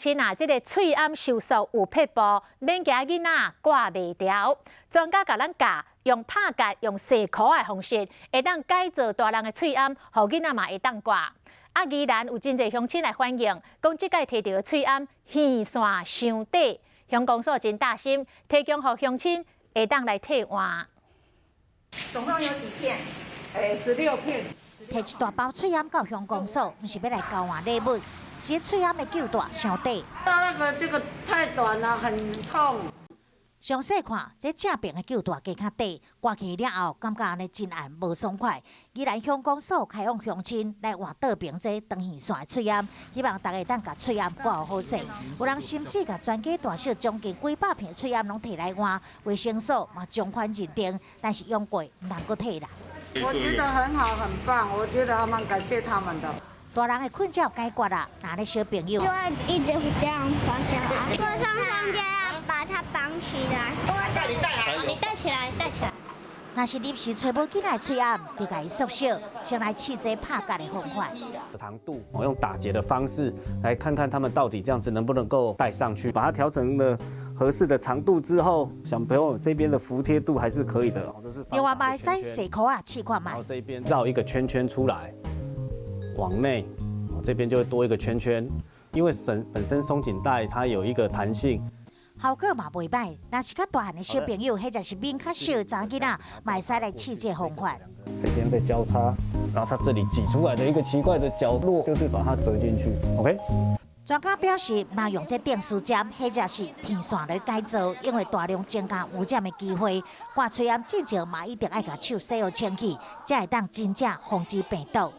亲啊，这个喙暗收缩有撇步，免惊囡仔挂袂牢。专家甲咱教，用拍夹、用细箍的方式，会当改造大人的喙暗，互囡仔嘛会当挂。啊，宜兰有真侪乡亲来反映，讲即届摕到的喙暗耳线伤短，乡公所真大心，提供互乡亲会当来替换。总共有几片？16片。摕一大包喙暗到乡公所，毋是要来交换礼物。 其实喙暗的臼大伤短，这个太短了，很痛。详细看，这正边的臼大加较短，刮起了后，感觉安尼真暗，无爽快。宜兰乡公所开放乡亲来换倒边这长耳线的喙暗，希望大家当甲喙暗挂好势。有人甚至甲全家大小将近几百片喙暗拢摕来换，卫生所嘛将款认定，但是用过毋通阁摕啦。我觉得很好，很棒，我觉得还蛮感谢他们的。 大人的困扰解决啦，那咧小朋友就要一直这样绑小孩，坐上床就要把它绑起来。我带你带来，你带起来，带起来。若是临时找无囡仔喙暗，就甲伊缩小，先来试这拍夹的方法。长度，我用打结的方式来看看他们到底这样子能不能够戴上去，把它调成了合适的长度之后，小朋友这边的服帖度还是可以的。另外，嘛会使细箍啊试看卖。然后这边绕一个圈圈出来。 往内，这边就会多一个圈圈，因为本身松紧带它有一个弹性，效果嘛袂歹。若是较大汉的小朋友，或者是面较小的查囡仔，嘛会使来试这方法。这边被交叉，然后它这里挤出来的一个奇怪的角落，就是把它折进去。OK。 专家表示，嘛用这电丝针或者是天线来改造，因为大量增加污染的机会。挂喙暗之前嘛一定爱甲手洗好清气，才会当真正防止病毒。